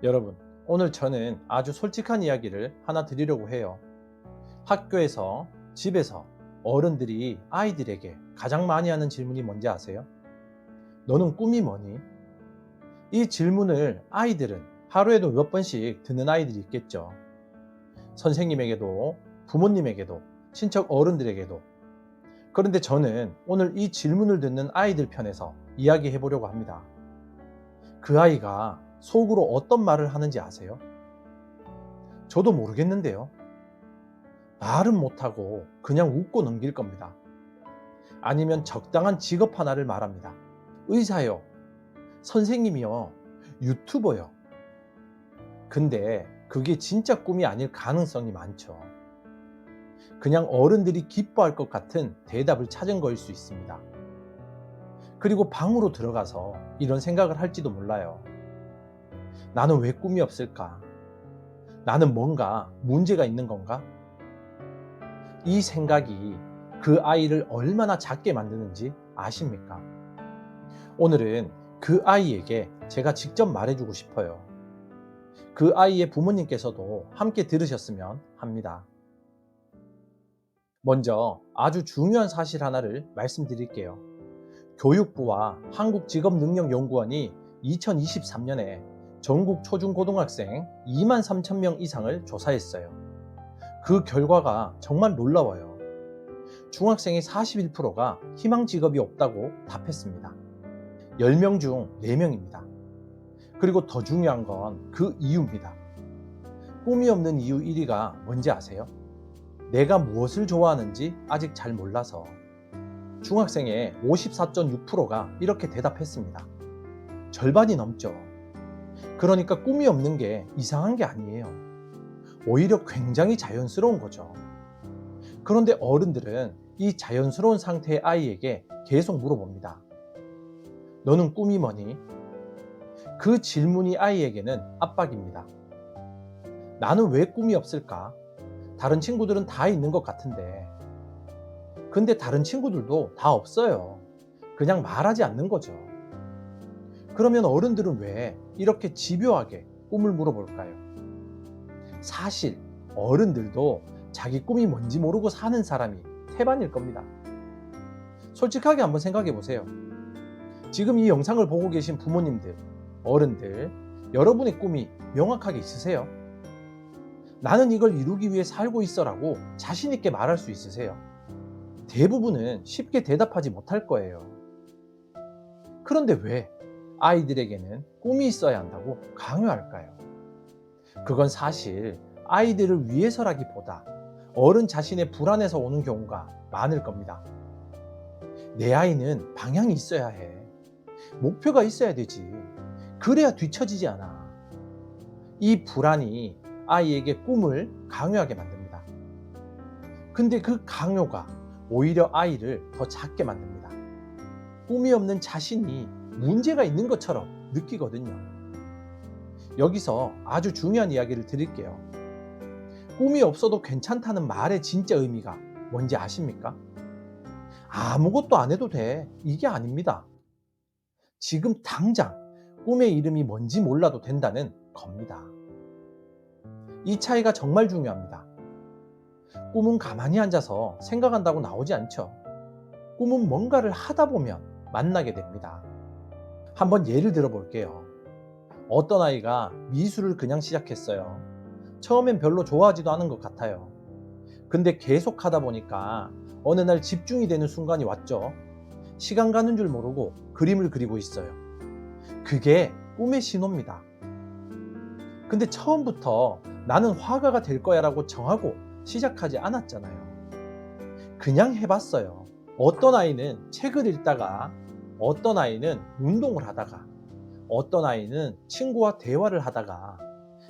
여러분, 오늘 저는 아주 솔직한 이야기를 하나 드리려고 해요. 학교에서, 집에서 어른들이 아이들에게 가장 많이 하는 질문이 뭔지 아세요? 너는 꿈이 뭐니? 이 질문을 아이들은 하루에도 몇 번씩 듣는 아이들이 있겠죠. 선생님에게도, 부모님에게도, 친척 어른들에게도. 그런데 저는 오늘 이 질문을 듣는 아이들 편에서 이야기해 보려고 합니다. 그 아이가 속으로 어떤 말을 하는지 아세요? 저도 모르겠는데요. 말은 못하고 그냥 웃고 넘길 겁니다. 아니면 적당한 직업 하나를 말합니다. 의사요, 선생님이요, 유튜버요. 근데 그게 진짜 꿈이 아닐 가능성이 많죠. 그냥 어른들이 기뻐할 것 같은 대답을 찾은 거일 수 있습니다. 그리고 방으로 들어가서 이런 생각을 할지도 몰라요. 나는 왜 꿈이 없을까? 나는 뭔가 문제가 있는 건가? 이 생각이 그 아이를 얼마나 작게 만드는지 아십니까? 오늘은 그 아이에게 제가 직접 말해주고 싶어요. 그 아이의 부모님께서도 함께 들으셨으면 합니다. 먼저 아주 중요한 사실 하나를 말씀드릴게요. 교육부와 한국직업능력연구원이 2023년에 전국 초중고등학생 2만 3천 명 이상을 조사했어요. 그 결과가 정말 놀라워요. 중학생의 41%가 희망 직업이 없다고 답했습니다. 10명 중 4명입니다. 그리고 더 중요한 건 그 이유입니다. 꿈이 없는 이유 1위가 뭔지 아세요? 내가 무엇을 좋아하는지 아직 잘 몰라서. 중학생의 54.6%가 이렇게 대답했습니다. 절반이 넘죠. 그러니까 꿈이 없는 게 이상한 게 아니에요. 오히려 굉장히 자연스러운 거죠. 그런데 어른들은 이 자연스러운 상태의 아이에게 계속 물어봅니다. 너는 꿈이 뭐니? 그 질문이 아이에게는 압박입니다. 나는 왜 꿈이 없을까? 다른 친구들은 다 있는 것 같은데. 근데 다른 친구들도 다 없어요. 그냥 말하지 않는 거죠. 그러면 어른들은 왜 이렇게 집요하게 꿈을 물어볼까요? 사실 어른들도 자기 꿈이 뭔지 모르고 사는 사람이 태반일 겁니다. 솔직하게 한번 생각해 보세요. 지금 이 영상을 보고 계신 부모님들, 어른들, 여러분의 꿈이 명확하게 있으세요? 나는 이걸 이루기 위해 살고 있어라고 자신 있게 말할 수 있으세요? 대부분은 쉽게 대답하지 못할 거예요. 그런데 왜 아이들에게는 꿈이 있어야 한다고 강요할까요? 그건 사실 아이들을 위해서라기보다 어른 자신의 불안에서 오는 경우가 많을 겁니다. 내 아이는 방향이 있어야 해. 목표가 있어야 되지. 그래야 뒤처지지 않아. 이 불안이 아이에게 꿈을 강요하게 만듭니다. 근데 그 강요가 오히려 아이를 더 작게 만듭니다. 꿈이 없는 자신이 문제가 있는 것처럼 느끼거든요. 여기서 아주 중요한 이야기를 드릴게요. 꿈이 없어도 괜찮다는 말의 진짜 의미가 뭔지 아십니까? 아무것도 안 해도 돼. 이게 아닙니다. 지금 당장 꿈의 이름이 뭔지 몰라도 된다는 겁니다. 이 차이가 정말 중요합니다. 꿈은 가만히 앉아서 생각한다고 나오지 않죠. 꿈은 뭔가를 하다 보면 만나게 됩니다. 한번 예를 들어 볼게요. 어떤 아이가 미술을 그냥 시작했어요. 처음엔 별로 좋아하지도 않은 것 같아요. 근데 계속 하다 보니까 어느 날 집중이 되는 순간이 왔죠. 시간 가는 줄 모르고 그림을 그리고 있어요. 그게 꿈의 신호입니다. 근데 처음부터 나는 화가가 될 거야 라고 정하고 시작하지 않았잖아요. 그냥 해봤어요. 어떤 아이는 책을 읽다가, 어떤 아이는 운동을 하다가, 어떤 아이는 친구와 대화를 하다가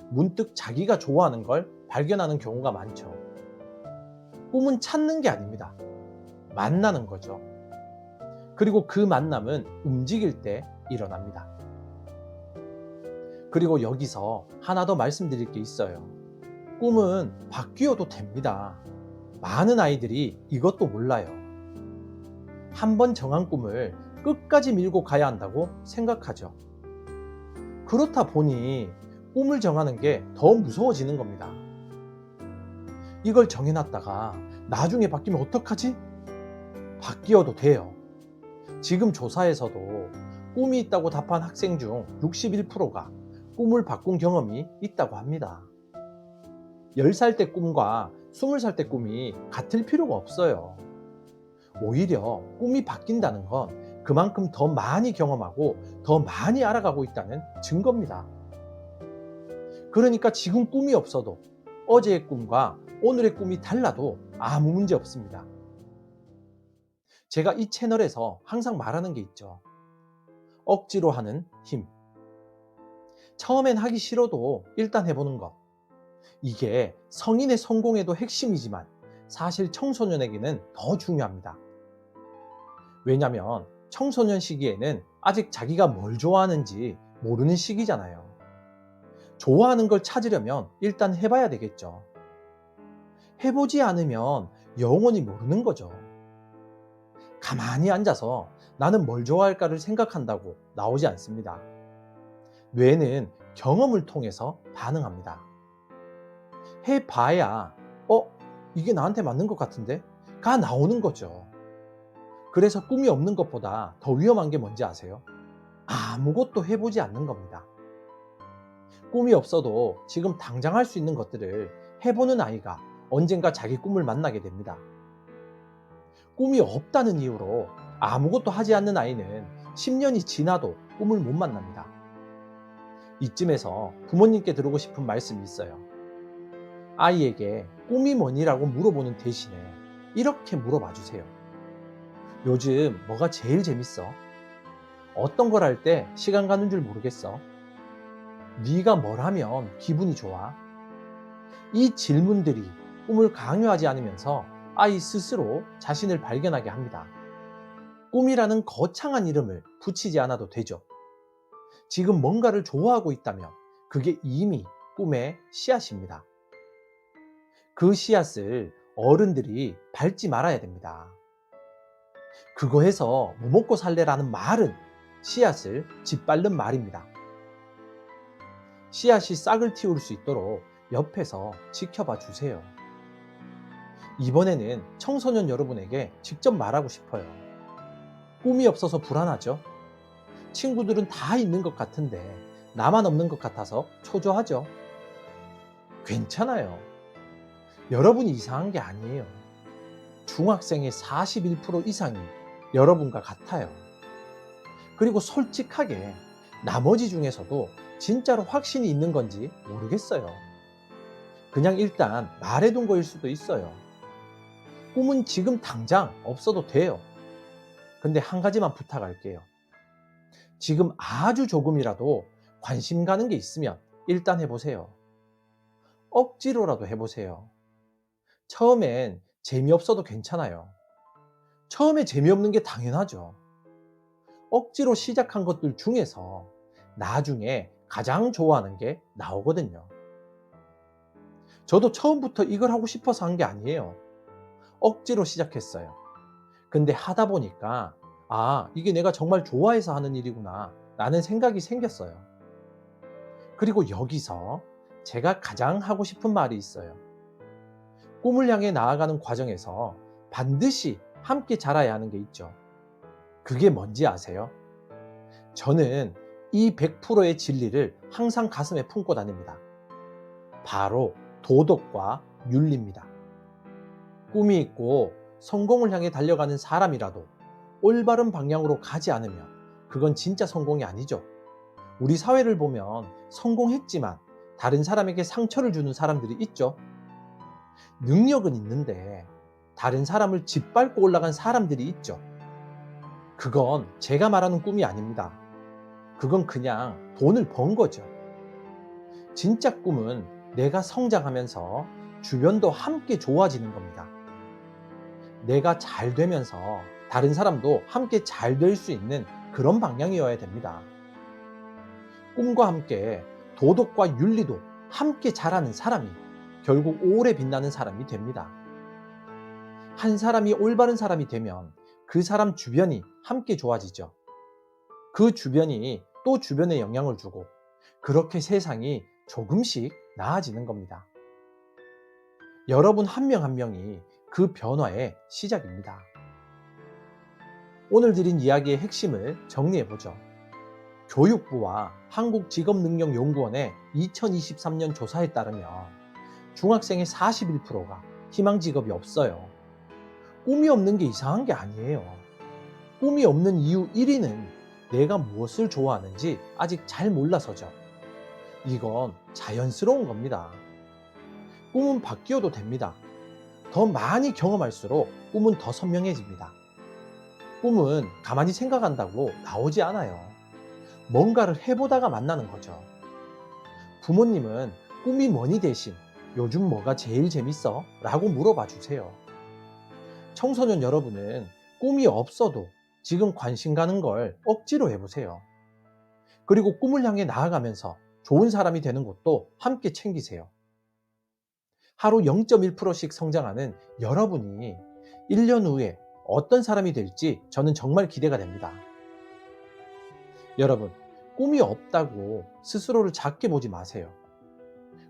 문득 자기가 좋아하는 걸 발견하는 경우가 많죠. 꿈은 찾는 게 아닙니다. 만나는 거죠. 그리고 그 만남은 움직일 때 일어납니다. 그리고 여기서 하나 더 말씀드릴 게 있어요. 꿈은 바뀌어도 됩니다. 많은 아이들이 이것도 몰라요. 한 번 정한 꿈을 끝까지 밀고 가야 한다고 생각하죠. 그렇다 보니 꿈을 정하는 게 더 무서워지는 겁니다. 이걸 정해놨다가 나중에 바뀌면 어떡하지? 바뀌어도 돼요. 지금 조사에서도 꿈이 있다고 답한 학생 중 61%가 꿈을 바꾼 경험이 있다고 합니다. 10살 때 꿈과 20살 때 꿈이 같을 필요가 없어요. 오히려 꿈이 바뀐다는 건 그만큼 더 많이 경험하고 더 많이 알아가고 있다는 증거입니다. 그러니까 지금 꿈이 없어도 어제의 꿈과 오늘의 꿈이 달라도 아무 문제 없습니다. 제가 이 채널에서 항상 말하는 게 있죠. 억지로 하는 힘. 처음엔 하기 싫어도 일단 해보는 것. 이게 성인의 성공에도 핵심이지만 사실 청소년에게는 더 중요합니다. 왜냐면 청소년 시기에는 아직 자기가 뭘 좋아하는지 모르는 시기잖아요. 좋아하는 걸 찾으려면 일단 해봐야 되겠죠. 해보지 않으면 영원히 모르는 거죠. 가만히 앉아서 나는 뭘 좋아할까를 생각한다고 나오지 않습니다. 뇌는 경험을 통해서 반응합니다. 해봐야 이게 나한테 맞는 것 같은데? 가 나오는 거죠. 그래서 꿈이 없는 것보다 더 위험한 게 뭔지 아세요? 아무것도 해보지 않는 겁니다. 꿈이 없어도 지금 당장 할 수 있는 것들을 해보는 아이가 언젠가 자기 꿈을 만나게 됩니다. 꿈이 없다는 이유로 아무것도 하지 않는 아이는 10년이 지나도 꿈을 못 만납니다. 이쯤에서 부모님께 드리고 싶은 말씀이 있어요. 아이에게 꿈이 뭐니라고 물어보는 대신에 이렇게 물어봐 주세요. 요즘 뭐가 제일 재밌어? 어떤 걸 할 때 시간 가는 줄 모르겠어? 네가 뭘 하면 기분이 좋아? 이 질문들이 꿈을 강요하지 않으면서 아이 스스로 자신을 발견하게 합니다. 꿈이라는 거창한 이름을 붙이지 않아도 되죠. 지금 뭔가를 좋아하고 있다면 그게 이미 꿈의 씨앗입니다. 그 씨앗을 어른들이 밟지 말아야 됩니다. 그거 해서 뭐 먹고 살래라는 말은 씨앗을 짓밟는 말입니다. 씨앗이 싹을 틔울 수 있도록 옆에서 지켜봐 주세요. 이번에는 청소년 여러분에게 직접 말하고 싶어요. 꿈이 없어서 불안하죠? 친구들은 다 있는 것 같은데 나만 없는 것 같아서 초조하죠? 괜찮아요. 여러분이 이상한 게 아니에요. 중학생의 41% 이상이 여러분과 같아요. 그리고 솔직하게 나머지 중에서도 진짜로 확신이 있는 건지 모르겠어요. 그냥 일단 말해둔 거일 수도 있어요. 꿈은 지금 당장 없어도 돼요. 근데 한 가지만 부탁할게요. 지금 아주 조금이라도 관심 가는 게 있으면 일단 해보세요. 억지로라도 해보세요. 처음엔 재미없어도 괜찮아요. 처음에 재미없는 게 당연하죠. 억지로 시작한 것들 중에서 나중에 가장 좋아하는 게 나오거든요. 저도 처음부터 이걸 하고 싶어서 한 게 아니에요. 억지로 시작했어요. 근데 하다 보니까 이게 내가 정말 좋아해서 하는 일이구나 라는 생각이 생겼어요. 그리고 여기서 제가 가장 하고 싶은 말이 있어요. 꿈을 향해 나아가는 과정에서 반드시 함께 자라야 하는 게 있죠. 그게 뭔지 아세요? 저는 이 100%의 진리를 항상 가슴에 품고 다닙니다. 바로 도덕과 윤리입니다. 꿈이 있고 성공을 향해 달려가는 사람이라도 올바른 방향으로 가지 않으면 그건 진짜 성공이 아니죠. 우리 사회를 보면 성공했지만 다른 사람에게 상처를 주는 사람들이 있죠. 능력은 있는데 다른 사람을 짓밟고 올라간 사람들이 있죠. 그건 제가 말하는 꿈이 아닙니다. 그건 그냥 돈을 번 거죠. 진짜 꿈은 내가 성장하면서 주변도 함께 좋아지는 겁니다. 내가 잘 되면서 다른 사람도 함께 잘 될 수 있는 그런 방향이어야 됩니다. 꿈과 함께 도덕과 윤리도 함께 자라는 사람이 결국 오래 빛나는 사람이 됩니다. 한 사람이 올바른 사람이 되면 그 사람 주변이 함께 좋아지죠. 그 주변이 또 주변에 영향을 주고 그렇게 세상이 조금씩 나아지는 겁니다. 여러분 한 명 한 명이 그 변화의 시작입니다. 오늘 드린 이야기의 핵심을 정리해보죠. 교육부와 한국직업능력연구원의 2023년 조사에 따르면 중학생의 41%가 희망 직업이 없어요. 꿈이 없는 게 이상한 게 아니에요. 꿈이 없는 이유 1위는 내가 무엇을 좋아하는지 아직 잘 몰라서죠. 이건 자연스러운 겁니다. 꿈은 바뀌어도 됩니다. 더 많이 경험할수록 꿈은 더 선명해집니다. 꿈은 가만히 생각한다고 나오지 않아요. 뭔가를 해보다가 만나는 거죠. 부모님은 꿈이 뭐니 대신 요즘 뭐가 제일 재밌어? 라고 물어봐 주세요. 청소년 여러분은 꿈이 없어도 지금 관심 가는 걸 억지로 해보세요. 그리고 꿈을 향해 나아가면서 좋은 사람이 되는 것도 함께 챙기세요. 하루 0.1%씩 성장하는 여러분이 1년 후에 어떤 사람이 될지 저는 정말 기대가 됩니다. 여러분, 꿈이 없다고 스스로를 작게 보지 마세요.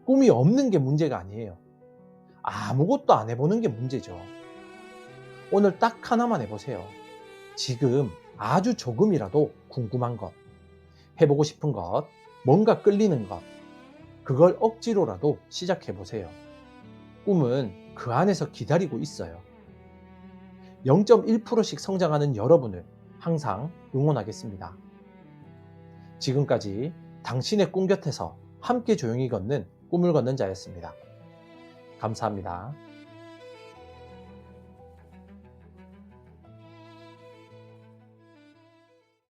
꿈이 없는 게 문제가 아니에요. 아무것도 안 해보는 게 문제죠. 오늘 딱 하나만 해보세요. 지금 아주 조금이라도 궁금한 것, 해보고 싶은 것, 뭔가 끌리는 것, 그걸 억지로라도 시작해보세요. 꿈은 그 안에서 기다리고 있어요. 0.1%씩 성장하는 여러분을 항상 응원하겠습니다. 지금까지 당신의 꿈 곁에서 함께 조용히 걷는 꿈을 걷는 자였습니다. 감사합니다.